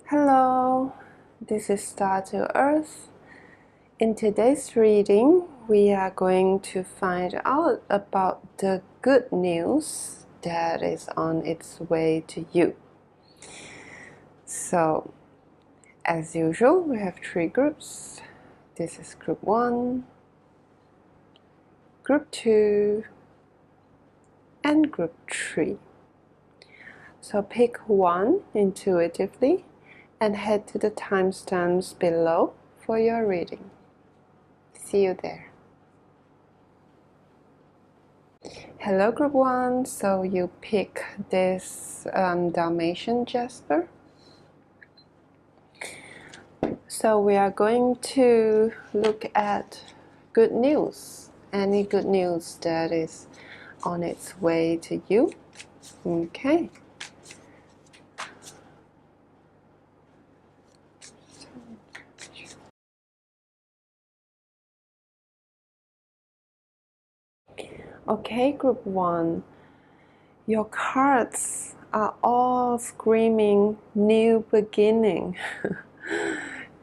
Hello, this is Star to Earth. In today's reading, we are going to find out about the good news that is on its way to you. So, as usual, we have three groups. This is group 1, group 2, and group 3. So pick one intuitively and head to the timestamps below for your reading. See you there. Hello group 1, so you pick this Dalmatian Jasper. So we are going to look at good news, any good news that is on its way to you. Okay. Okay, group 1, your cards are all screaming new beginning.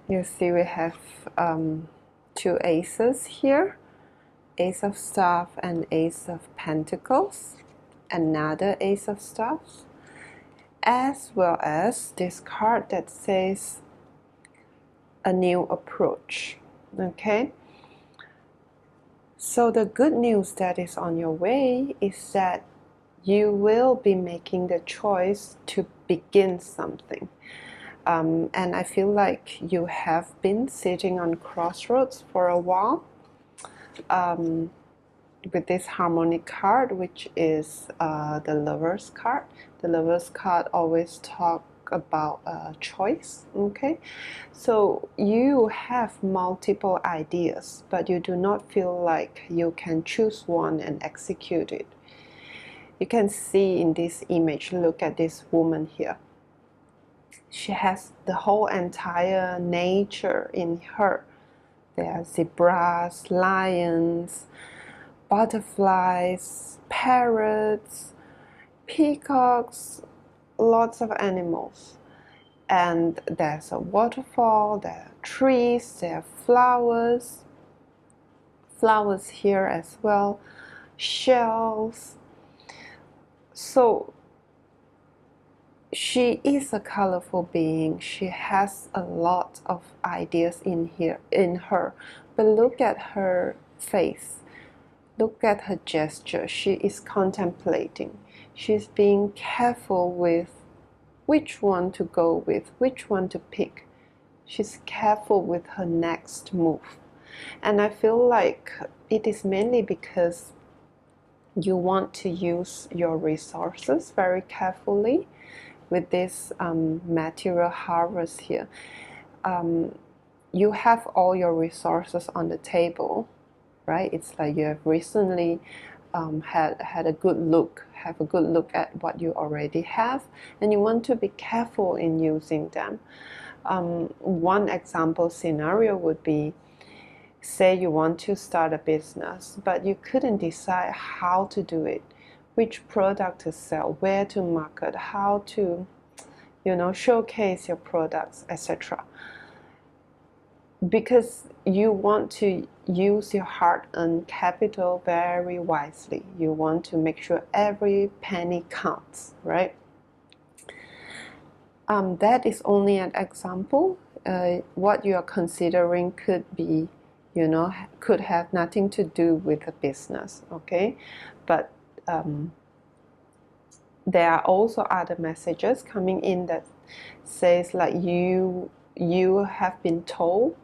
You see we have two aces here, Ace of Staff and Ace of Pentacles, another Ace of Staffs, as well as this card that says a new approach. Okay, so the good news that is on your way is that you will be making the choice to begin something. And I feel like you have been sitting on crossroads for a while with this harmonic card, which is the Lover's card. The Lover's card always talk about choice. Okay, so you have multiple ideas, but you do not feel like you can choose one and execute it. You can see in this image, look at this woman here. She has the whole entire nature in her. There are zebras, lions, butterflies, parrots, peacocks, lots of animals. And there's a waterfall, there are trees, there are flowers here as well, shells. So she is a colorful being. She has a lot of ideas in her. But look at her face. Look at her gesture. She is contemplating. She's being careful with which one to go with, which one to pick. She's careful with her next move. And I feel like it is mainly because you want to use your resources very carefully with this material harvest here. You have all your resources on the table, right? It's like you have recently had a good look, at what you already have, and you want to be careful in using them. One example scenario would be, say you want to start a business, but you couldn't decide how to do it, which product to sell, where to market, how to, showcase your products, etc. Because you want to use your hard-earned capital very wisely. You want to make sure every penny counts, right? That is only an example. What you are considering could be, could have nothing to do with the business, okay? But there are also other messages coming in that says like you have been told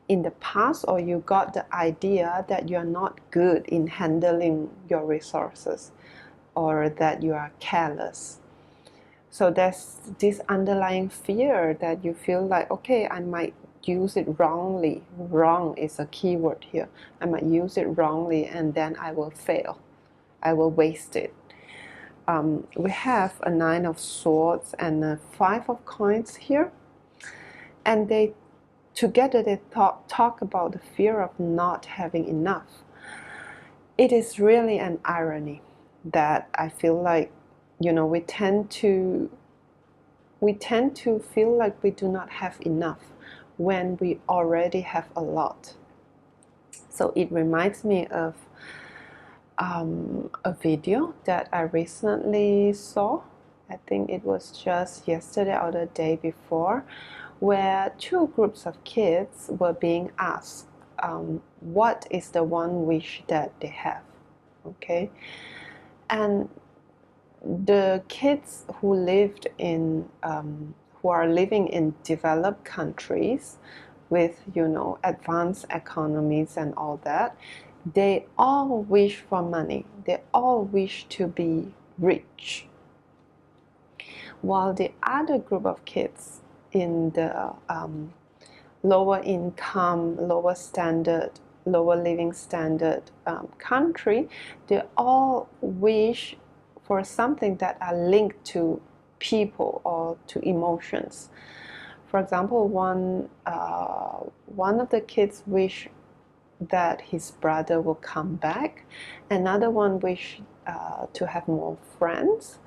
in the past, or you got the idea that you are not good in handling your resources, or that you are careless. So there's this underlying fear that you feel like, okay, I might use it wrongly. Wrong is a key word here. I might use it wrongly and then I will fail. I will waste it. We have a 9 of Swords and a 5 of Coins here. And they together they talk about the fear of not having enough. It is really an irony that I feel like, we tend to we tend to feel like we do not have enough when we already have a lot. So it reminds me of a video that I recently saw. I think it was just yesterday or the day before, where two groups of kids were being asked, what is the one wish that they have? Okay, and the kids who are living in developed countries with, advanced economies and all that, they all wish for money. They all wish to be rich. While the other group of kids in the lower income, lower standard, lower living standard country, they all wish for something that are linked to people or to emotions. For example, one of the kids wish that his brother will come back. Another one wish to have more friends.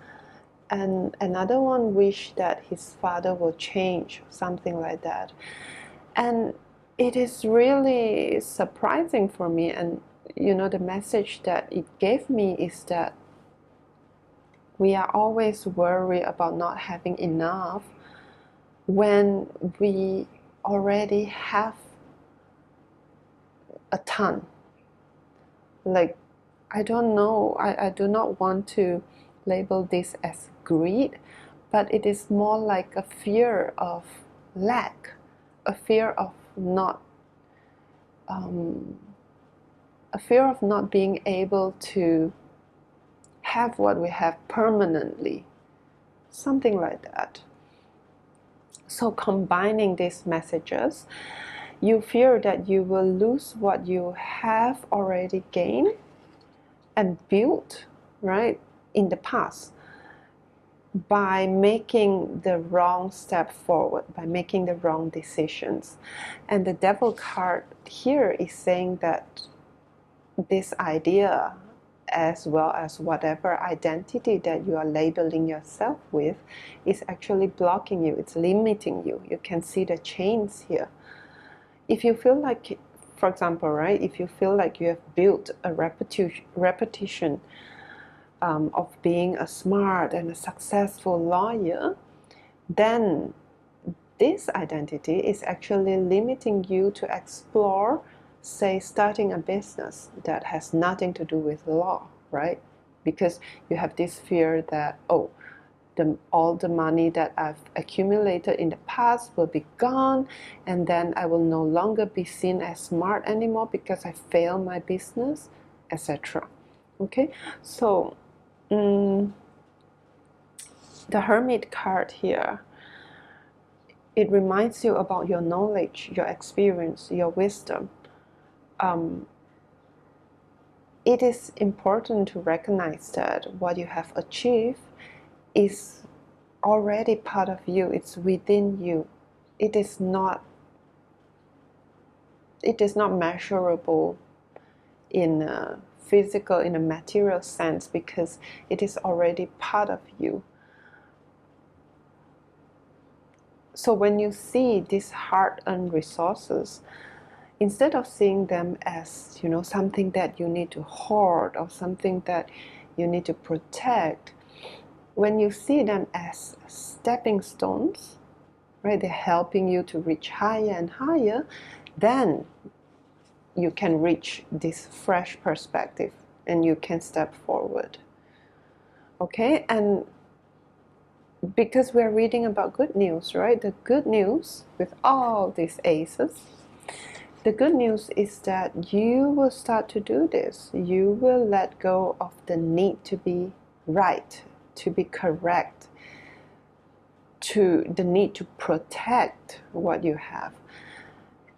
And another one wish that his father will change, something like that. And it is really surprising for me. And the message that it gave me is that we are always worried about not having enough when we already have a ton. Like, I don't know, I do not want to label this as greed, but it is more like a fear of lack, a fear of not being able to have what we have permanently, something like that. So combining these messages, you fear that you will lose what you have already gained and built, right, in the past, by making the wrong step forward, by making the wrong decisions. And the devil card here is saying that this idea, as well as whatever identity that you are labeling yourself with, is actually blocking you, it's limiting you. You can see the chains here. If you feel like, for example, right, if you feel like you have built a repetition of being a smart and a successful lawyer, then this identity is actually limiting you to explore, say, starting a business that has nothing to do with law, right? Because you have this fear that, all the money that I've accumulated in the past will be gone, and then I will no longer be seen as smart anymore because I failed my business, etc. Okay, so the Hermit card here, it reminds you about your knowledge, your experience, your wisdom. It is important to recognize that what you have achieved is already part of you. It's within you. It is not measurable in a physical, in a material sense, because it is already part of you. So when you see these hard-earned resources, instead of seeing them as, something that you need to hoard or something that you need to protect, when you see them as stepping stones, right, they're helping you to reach higher and higher, then you can reach this fresh perspective and you can step forward. Okay, and because we're reading about good news, right? The good news with all these aces, the good news is that you will start to do this. You will let go of the need to be right, to be correct, to the need to protect what you have,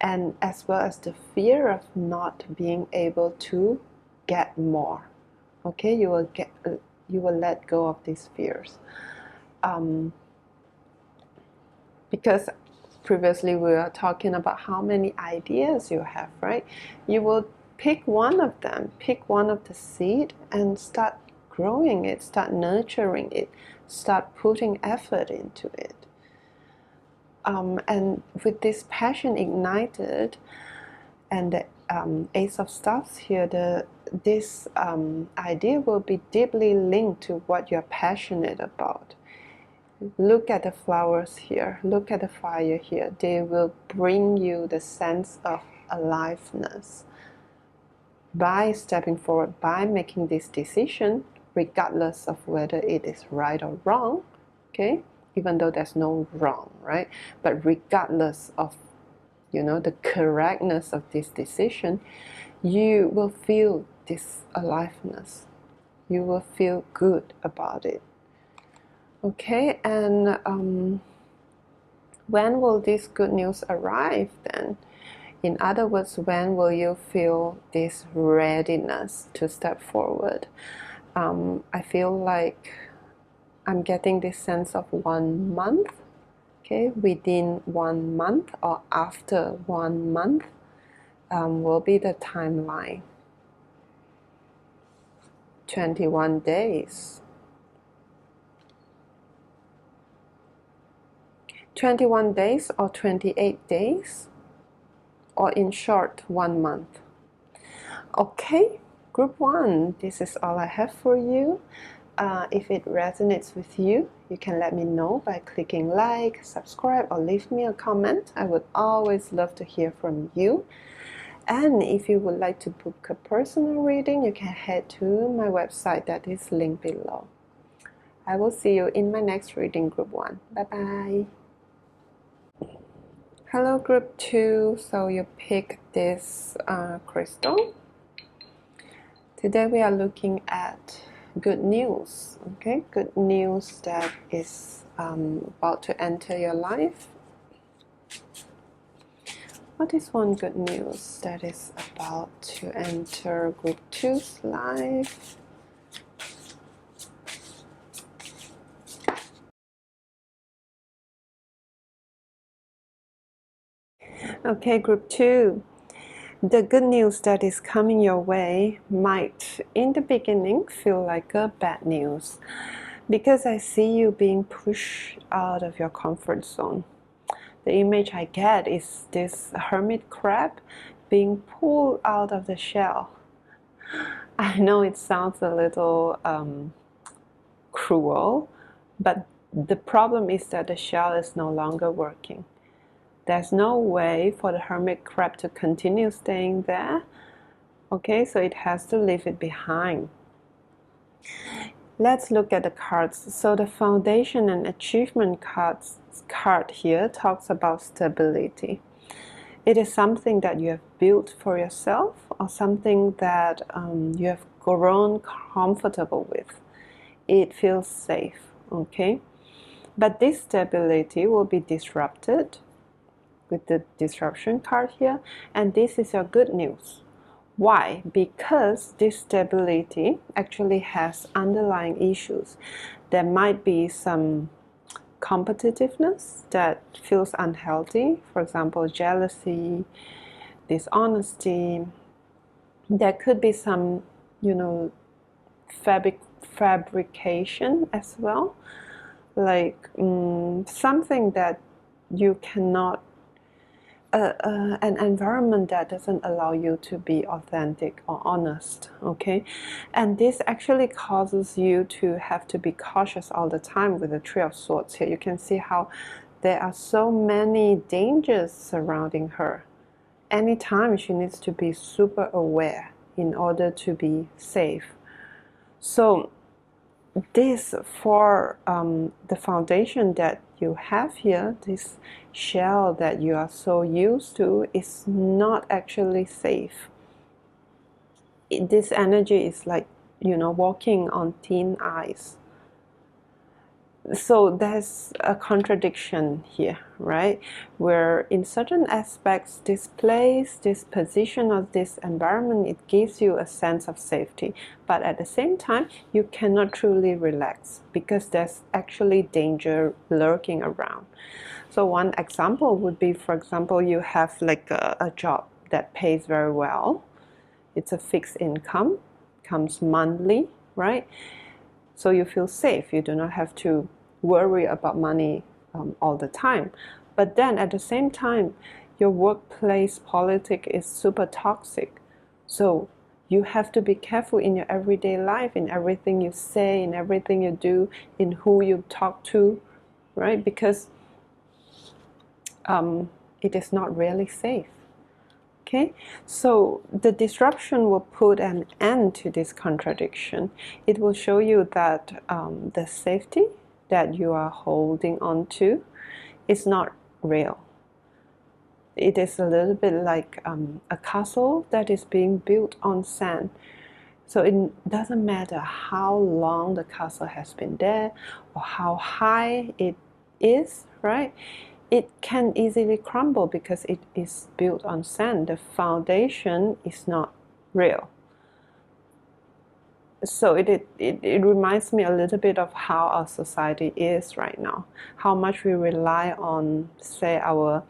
and as well as the fear of not being able to get more. Okay, you will let go of these fears. Because previously we were talking about how many ideas you have, right? You will pick one of them, pick one of the seed and start growing it, start nurturing it, start putting effort into it. And with this passion ignited and the Ace of Staffs here, this idea will be deeply linked to what you're passionate about. Look at the flowers here, look at the fire here. They will bring you the sense of aliveness. By stepping forward, by making this decision, regardless of whether it is right or wrong, okay, even though there's no wrong, right? But regardless of, the correctness of this decision, you will feel this aliveness. You will feel good about it. Okay, and when will this good news arrive then? In other words, when will you feel this readiness to step forward? I feel like I'm getting this sense of 1 month, okay, within 1 month or after 1 month will be the timeline. 21 days. 21 days or 28 days, or in short, 1 month. Okay, group 1, this is all I have for you. If it resonates with you, you can let me know by clicking like, subscribe, or leave me a comment. I would always love to hear from you. And if you would like to book a personal reading, you can head to my website that is linked below. I will see you in my next reading, group 1. Bye-bye. Hello, group 2. So you pick this crystal. Today we are looking at good news. Okay, good news that is about to enter your life. What is one good news that is about to enter group 2's life? Okay, group 2. The good news that is coming your way might, in the beginning, feel like a bad news, because I see you being pushed out of your comfort zone. The image I get is this hermit crab being pulled out of the shell. I know it sounds a little cruel, but the problem is that the shell is no longer working. There's no way for the hermit crab to continue staying there. Okay, so it has to leave it behind. Let's look at the cards. So the foundation and achievement card here talks about stability. It is something that you have built for yourself, or something that you have grown comfortable with. It feels safe, okay? But this stability will be disrupted with the disruption card here, and this is your good news. Why? Because this stability actually has underlying issues. There might be some competitiveness that feels unhealthy, for example, jealousy, dishonesty. There could be some, fabrication as well, like something that you cannot, an environment that doesn't allow you to be authentic or honest, okay? And this actually causes you to have to be cautious all the time with the Three of Swords here. You can see how there are so many dangers surrounding her. Anytime she needs to be super aware in order to be safe. So this, for the foundation that you have here, this shell that you are so used to, is not actually safe. This energy is like, walking on thin ice. So there's a contradiction here, right? Where in certain aspects, this place, this position, or this environment, it gives you a sense of safety. But at the same time, you cannot truly relax because there's actually danger lurking around. So one example would be, for example, you have like a job that pays very well. It's a fixed income, comes monthly, right? So you feel safe. You do not have to worry about money all the time. But then at the same time, your workplace politics is super toxic. So you have to be careful in your everyday life, in everything you say, in everything you do, in who you talk to, right? Because it is not really safe. Okay, so the disruption will put an end to this contradiction. It will show you that the safety that you are holding on to is not real. It is a little bit like a castle that is being built on sand. So it doesn't matter how long the castle has been there or how high it is, right? It can easily crumble because it is built on sand. The foundation is not real. So it reminds me a little bit of how our society is right now, how much we rely on, say, our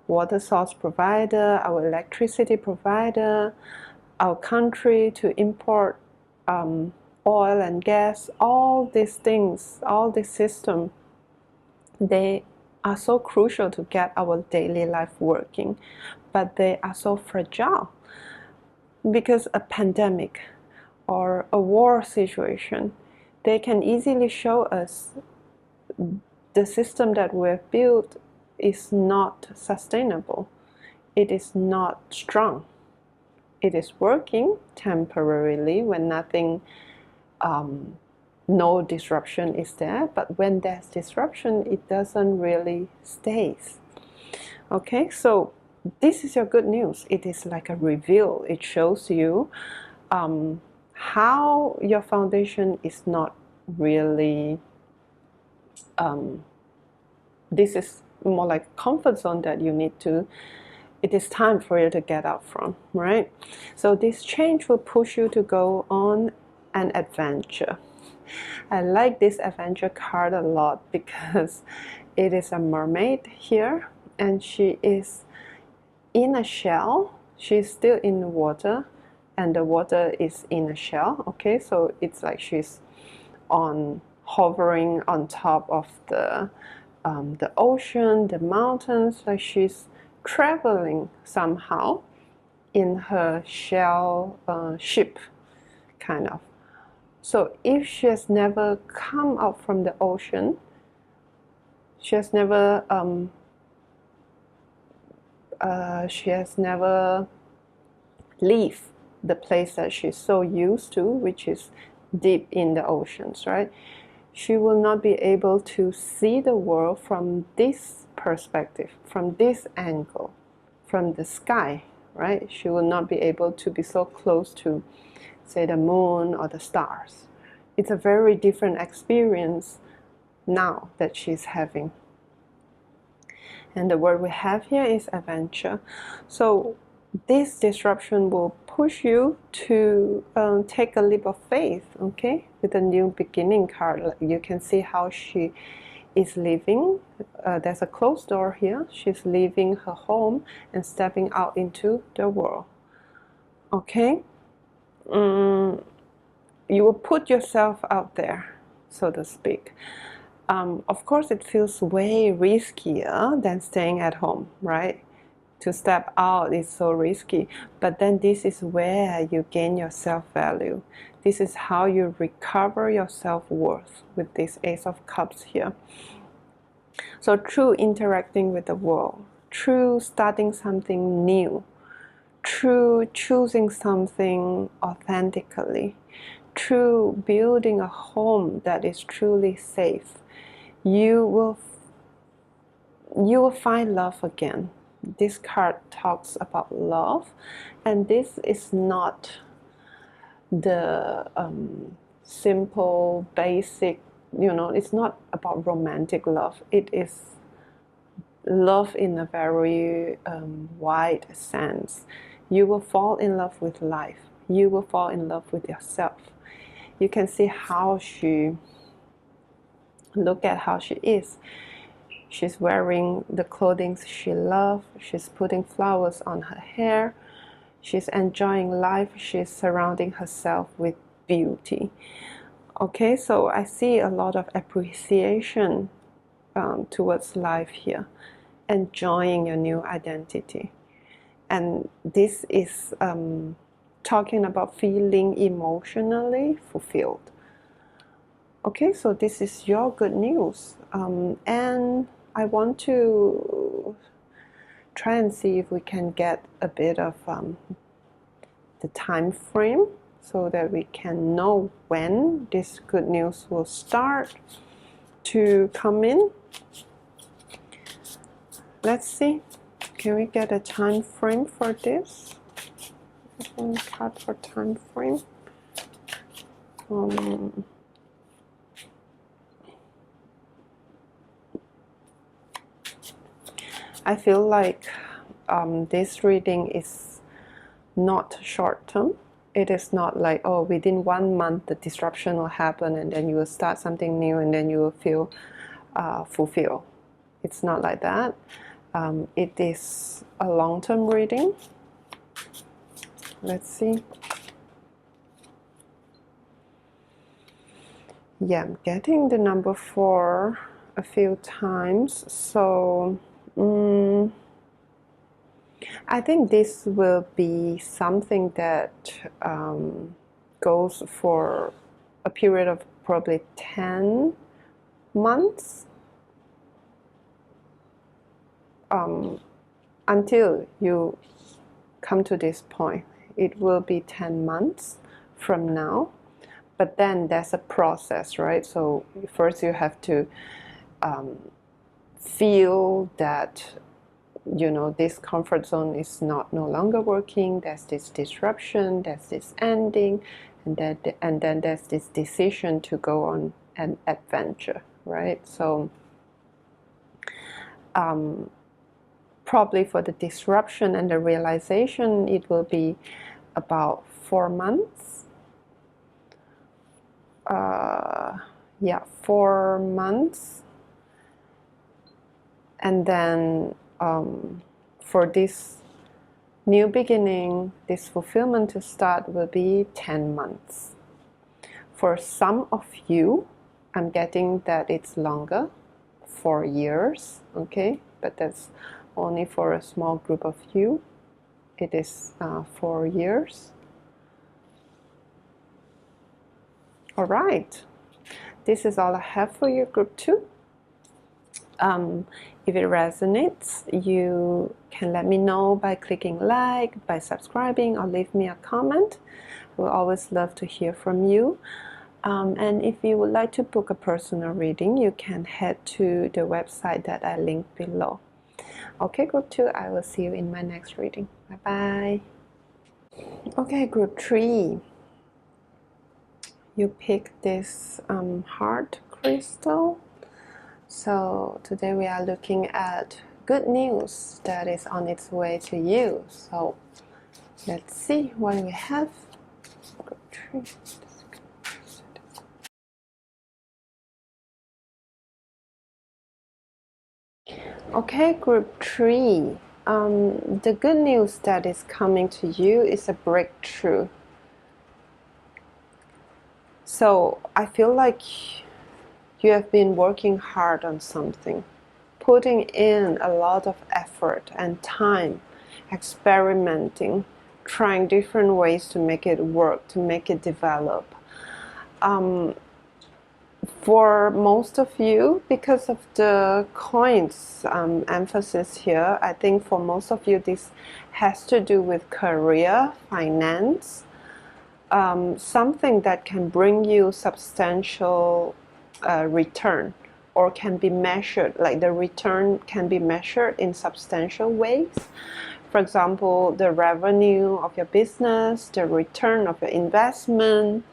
water source provider, our electricity provider, our country to import oil and gas. All these things, all this system, they are so crucial to get our daily life working, but they are so fragile because a pandemic or a war situation, they can easily show us the system that we've built is not sustainable. It is not strong. It is working temporarily when nothing, no disruption is there, but when there's disruption, it doesn't really stays. Okay, so this is your good news. It is like a reveal. It shows you how your foundation is not really, this is more like a comfort zone that you need to, it is time for you to get out from, right? So this change will push you to go on an adventure. I like this adventure card a lot because it is a mermaid here and she is in a shell. She's still in the water and the water is in a shell. Okay, so it's like she's hovering on top of the ocean, the mountains, like she's traveling somehow in her shell ship, kind of. So if she has never come out from the ocean, she has never leave the place that she's so used to, which is deep in the oceans, right? She will not be able to see the world from this perspective, from this angle, from the sky, right? She will not be able to be so close to, say, the moon or the stars. It's a very different experience now that she's having. And the word we have here is adventure. So this disruption will push you to take a leap of faith, okay? With a new beginning card, you can see how she is leaving. There's a closed door here. She's leaving her home and stepping out into the world, okay? You will put yourself out there, so to speak. Of course, it feels way riskier than staying at home, right? To step out is so risky, but then this is where you gain your self-value. This is how you recover your self-worth with this Ace of Cups here. So through interacting with the world, through starting something new, through choosing something authentically, through building a home that is truly safe, you will find love again. This card talks about love, and this is not the simple, basic, it's not about romantic love. It is love in a very wide sense. You will fall in love with life. You will fall in love with yourself. You can see how look at how she is. She's wearing the clothing she loves. She's putting flowers on her hair. She's enjoying life. She's surrounding herself with beauty. Okay, so I see a lot of appreciation towards life here, enjoying your new identity. And this is talking about feeling emotionally fulfilled. Okay, so this is your good news. And I want to try and see if we can get a bit of the time frame so that we can know when this good news will start to come in. Let's see. Can we get a time frame for this? One card for time frame. I feel like this reading is not short term. It is not like, oh, within 1 month the disruption will happen and then you will start something new and then you will feel fulfilled. It's not like that. It is a long-term reading. Let's see. Yeah, I'm getting the number 4 a few times. So I think this will be something that goes for a period of probably 10 months. Until you come to this point. It will be 10 months from now, but then there's a process, right? So first you have to feel that, you know, this comfort zone is no longer working, there's this disruption, there's this ending, and then there's this decision to go on an adventure, right? So probably for the disruption and the realization, it will be about 4 months. 4 months. And then for this new beginning, this fulfillment to start will be 10 months. For some of you, I'm getting that it's longer, 4 years, okay? But that's only for a small group of you. It is 4 years. All right, this is all I have for you, group 2. If it resonates, you can let me know by clicking like, by subscribing, or leave me a comment. I will always love to hear from you. And if you would like to book a personal reading, you can head to the website that I linked below. Okay, group 2, I will see you in my next reading. Bye-bye. Okay, group 3. You pick this heart crystal. So today we are looking at good news that is on its way to you. So let's see what we have. Group 3. Okay, group 3. The good news that is coming to you is a breakthrough. So I feel like you have been working hard on something, putting in a lot of effort and time, experimenting, trying different ways to make it work, to make it develop. For most of you, because of the coins emphasis here, I think for most of you this has to do with career, finance, something that can bring you substantial return, or can be measured, like the return can be measured in substantial ways. For example, the revenue of your business, the return of your investment,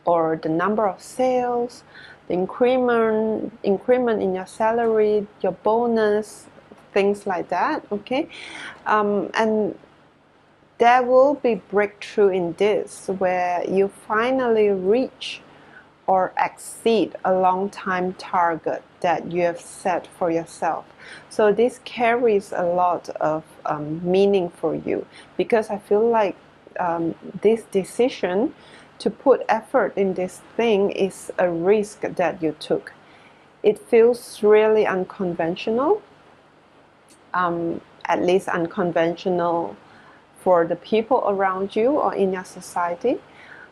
or the number of sales, the increment in your salary, your bonus, things like that, okay? And there will be breakthrough in this, where you finally reach or exceed a long time target that you have set for yourself. So this carries a lot of meaning for you, because I feel like this decision to put effort in this thing is a risk that you took. it feels really unconventional, at least unconventional for the people around you or in your society.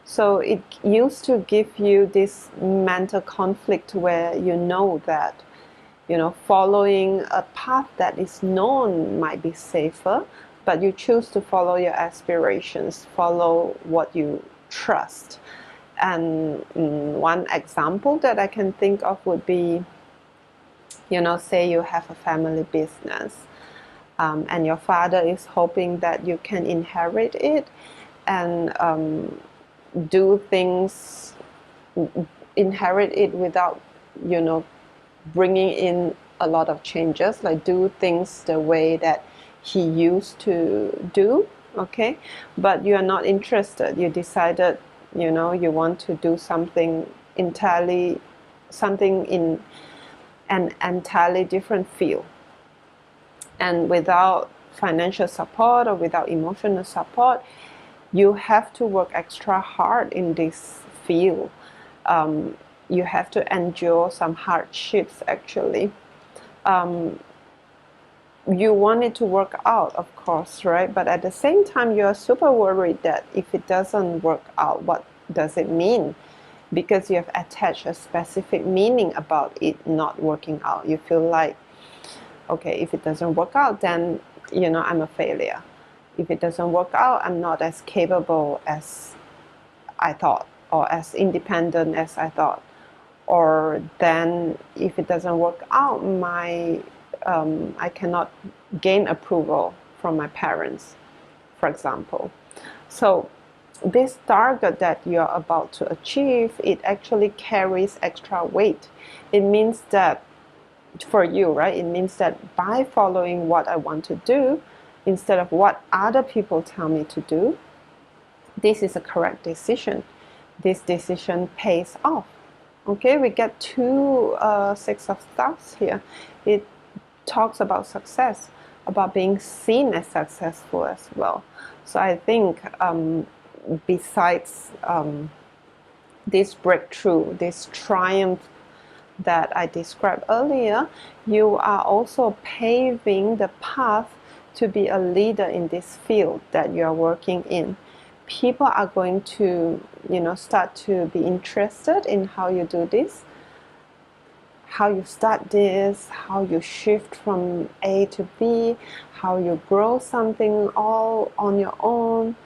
So it used to give you this mental conflict where you know that, following a path that is known might be safer, but you choose to follow your aspirations, follow what you trust. And one example that I can think of would be, say you have a family business, and your father is hoping that you can inherit it and do things, inherit it without, bringing in a lot of changes, like do things the way that he used to do, okay? But you are not interested. You decided, you want to do something in an entirely different field. And without financial support or without emotional support, you have to work extra hard in this field. You have to endure some hardships, actually. You want it to work out, of course, right? But at the same time, you are super worried that if it doesn't work out, what does it mean? Because you have attached a specific meaning about it not working out. You feel like, okay, if it doesn't work out, then, I'm a failure. If it doesn't work out, I'm not as capable as I thought, or as independent as I thought. Or then if it doesn't work out, I cannot gain approval from my parents, for example. So this target that you're about to achieve, it actually carries extra weight. It means that for you, right? It means that by following what I want to do instead of what other people tell me to do, this is a correct decision. This decision pays off. Okay, we get two Six of Stars here. It talks about success, about being seen as successful as well. So I think besides this breakthrough, this triumph that I described earlier, you are also paving the path to be a leader in this field that you are working in. People are going to, start to be interested in how you do this, how you start this, how you shift from A to B, how you grow something all on your own,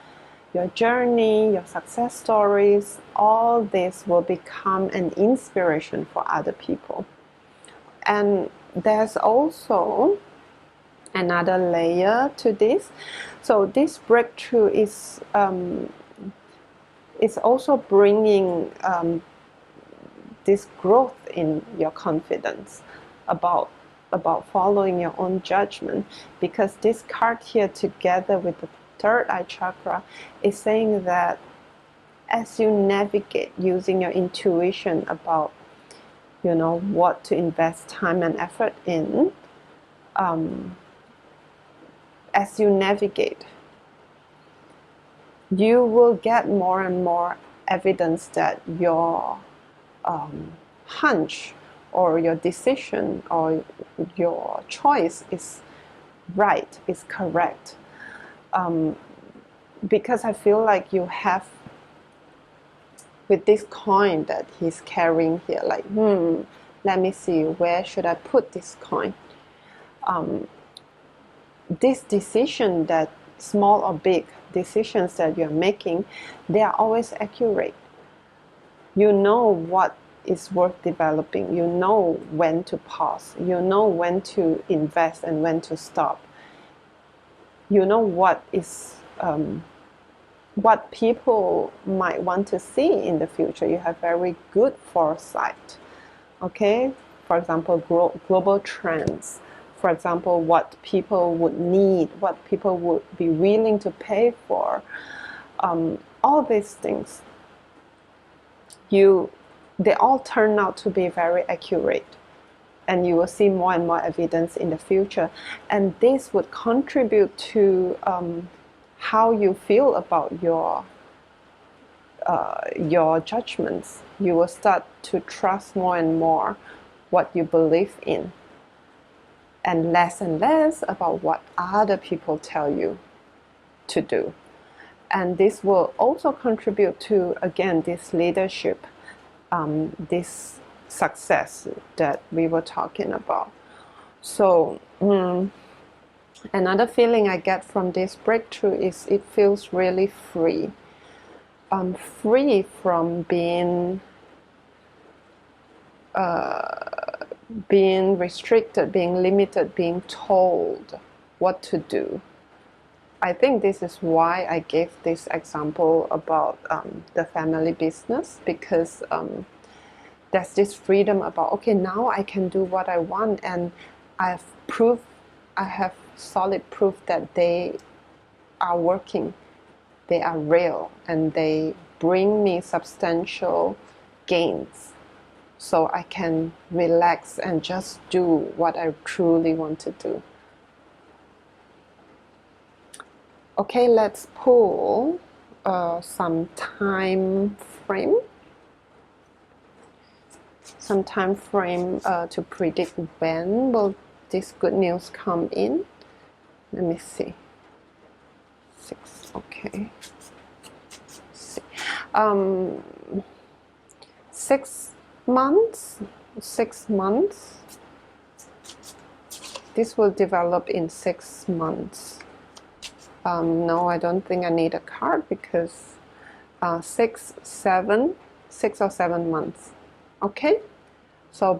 your journey, your success stories. All this will become an inspiration for other people. And there's also another layer to this. So this breakthrough is also bringing this growth in your confidence about following your own judgment, because this card here, together with the third eye chakra, is saying that as you navigate using your intuition about what to invest time and effort in, as you navigate, you will get more and more evidence that your hunch or your decision or your choice is right, is correct. Because I feel like you have, with this coin that he's carrying here, like, let me see, where should I put this coin? This decision, that small or big decisions that you're making, they are always accurate. You know what is worth developing. You know when to pause. You know when to invest and when to stop. You know what is what people might want to see in the future. You have very good foresight. Okay, for example, global trends. For example, what people would need, what people would be willing to pay for. All these things, they all turn out to be very accurate, and you will see more and more evidence in the future. And this would contribute to how you feel about your judgments. You will start to trust more and more what you believe in, and less about what other people tell you to do. And this will also contribute to, again, this leadership, this success that we were talking about. So another feeling I get from this breakthrough is it feels really free. Free from being restricted, being limited, being told what to do. I think this is why I gave this example about the family business, because there's this freedom about, okay, now I can do what I want, and I have solid proof that they are working, they are real, and they bring me substantial gains. So I can relax and just do what I truly want to do. Okay, let's pull some time frame. Some time frame to predict when will this good news come in. Let me see. 6, okay. 6 months. 6 months. This will develop in 6 months. No, I don't think I need a card, because 6 or 7 months. Okay, so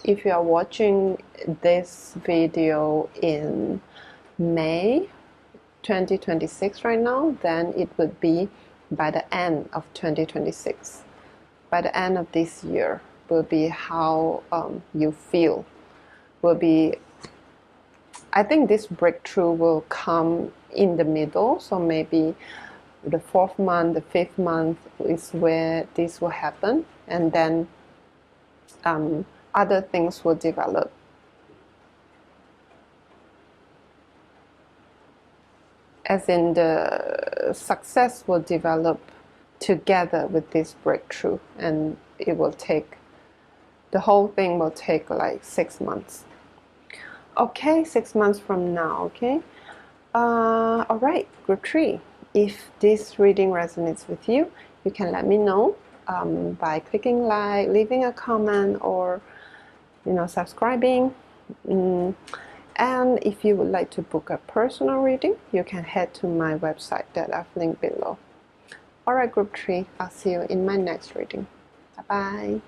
if you are watching this video in May 2026 right now, then it would be by the end of 2026. By the end of this year will be how you feel. Will be, I think this breakthrough will come in the middle, so maybe the 4th month, the 5th month is where this will happen, and then other things will develop. As in, the success will develop together with this breakthrough, and it will take, the whole thing will take like 6 months. Okay, 6 months from now, okay? All right, group 3. If this reading resonates with you, you can let me know by clicking like, leaving a comment, or subscribing. And if you would like to book a personal reading, you can head to my website that I've linked below. All right, group 3, I'll see you in my next reading. Bye-bye.